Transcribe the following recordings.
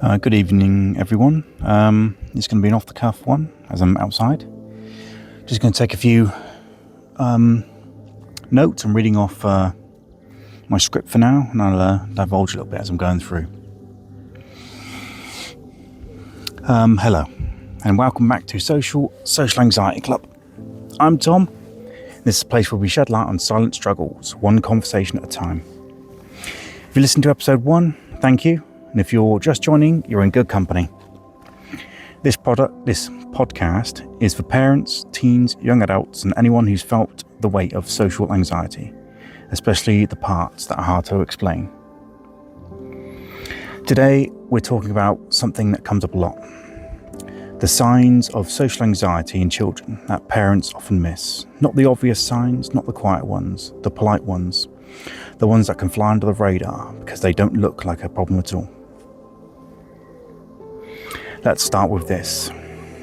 Good evening, everyone. It's going to be an off-the-cuff one, as I'm outside. Just going to take a few notes. I'm reading off my script for now, and I'll divulge a little bit as I'm going through. Hello, and welcome back to Social Anxiety Club. I'm Tom. This is a place where we shed light on silent struggles, one conversation at a time. If you listened to episode 1, thank you. And if you're just joining, you're in good company. This podcast is for parents, teens, young adults, and anyone who's felt the weight of social anxiety, especially the parts that are hard to explain. Today, we're talking about something that comes up a lot. The signs of social anxiety in children that parents often miss. Not the obvious signs, not the quiet ones, the polite ones. The ones that can fly under the radar because they don't look like a problem at all. Let's start with this.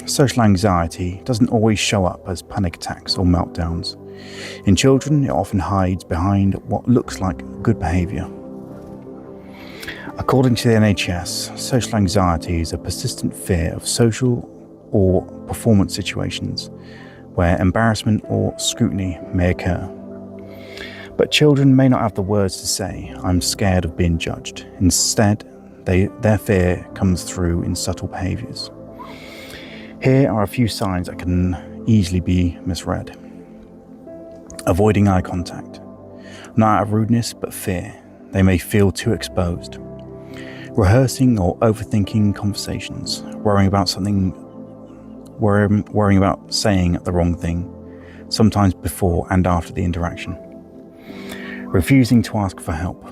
Social anxiety doesn't always show up as panic attacks or meltdowns. In children, it often hides behind what looks like good behaviour. According to the NHS, social anxiety is a persistent fear of social or performance situations where embarrassment or scrutiny may occur. But children may not have the words to say, "I'm scared of being judged." Instead, their fear comes through in subtle behaviours. Here are a few signs that can easily be misread. Avoiding eye contact. Not out of rudeness, but fear. They may feel too exposed. Rehearsing or overthinking conversations. Worrying about saying the wrong thing, sometimes before and after the interaction. Refusing to ask for help.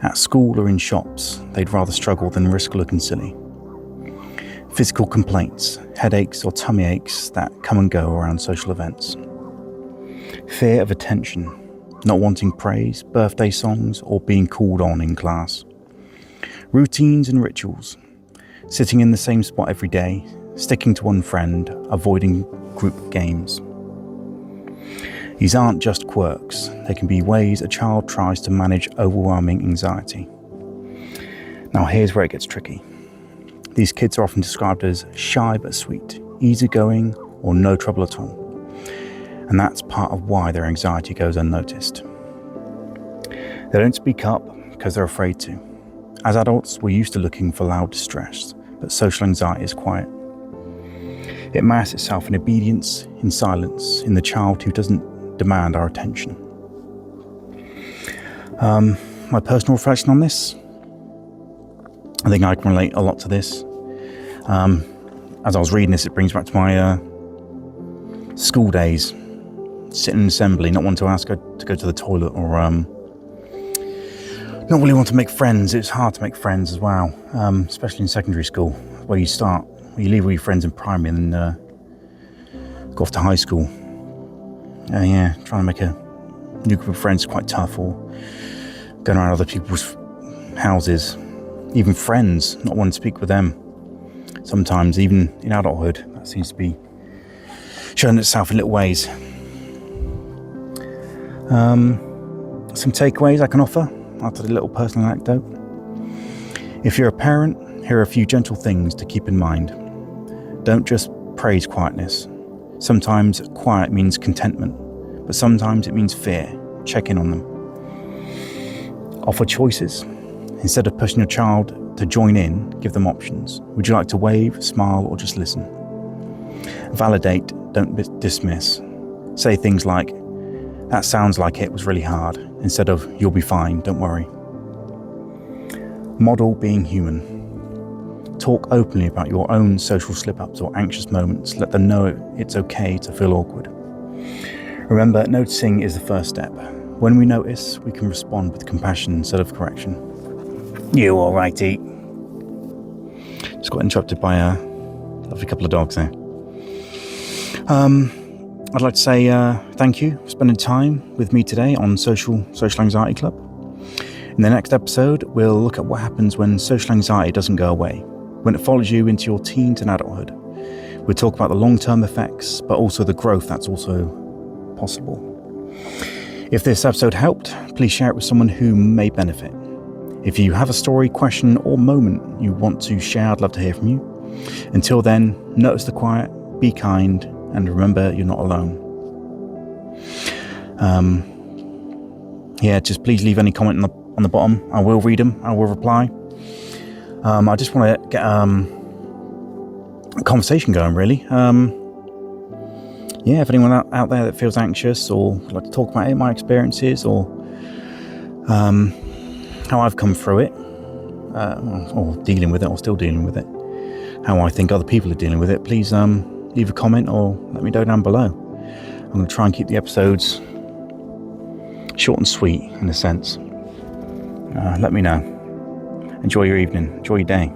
At school or in shops, they'd rather struggle than risk looking silly. Physical complaints, headaches or tummy aches that come and go around social events. Fear of attention, not wanting praise, birthday songs, or being called on in class. Routines and rituals, sitting in the same spot every day, sticking to one friend, avoiding group games. These aren't just quirks, they can be ways a child tries to manage overwhelming anxiety. Now here's where it gets tricky. These kids are often described as shy but sweet, easygoing or no trouble at all. And that's part of why their anxiety goes unnoticed. They don't speak up because they're afraid to. As adults, we're used to looking for loud distress, but social anxiety is quiet. It masks itself in obedience, in silence, in the child who doesn't demand our attention. My personal reflection on this, I think I can relate a lot to this. As I was reading this, it brings back to my school days, sitting in assembly, not wanting to ask her to go to the toilet, or not really want to make friends. It's hard to make friends as well, especially in secondary school, where you start. You leave all your friends in primary and then go off to high school. Trying to make a new group of friends is quite tough, or going around other people's houses, even friends, not wanting to speak with them. Sometimes, even in adulthood, that seems to be showing itself in little ways. Some takeaways I can offer after the little personal anecdote. If you're a parent, here are a few gentle things to keep in mind. Don't just praise quietness. Sometimes quiet means contentment, but sometimes it means fear. Check in on them. Offer choices. Instead of pushing your child to join in, give them options. Would you like to wave, smile, or just listen? Validate, don't dismiss. Say things like, "That sounds like it was really hard," instead of, "You'll be fine, don't worry." Model being human. Talk openly about your own social slip-ups or anxious moments. Let them know it's okay to feel awkward. Remember, noticing is the first step. When we notice, we can respond with compassion instead of correction. You all righty? Just got interrupted by a lovely couple of dogs there. I'd like to say thank you for spending time with me today on Social Anxiety Club. In the next episode, we'll look at what happens when social anxiety doesn't go away, when it follows you into your teens and adulthood. We'll talk about the long-term effects, but also the growth that's also possible. If this episode helped, please share it with someone who may benefit. If you have a story, question, or moment you want to share, I'd love to hear from you. Until then, notice the quiet, be kind, and remember you're not alone. Just please leave any comment on the bottom. I will read them. I will reply. I just want to get a conversation going, really. If anyone out there that feels anxious or would like to talk about it, my experiences, or how I've come through it, or dealing with it, or still dealing with it, how I think other people are dealing with it, please leave a comment or let me know down below. I'm going to try and keep the episodes short and sweet, in a sense. Let me know. Enjoy your evening. Enjoy your day.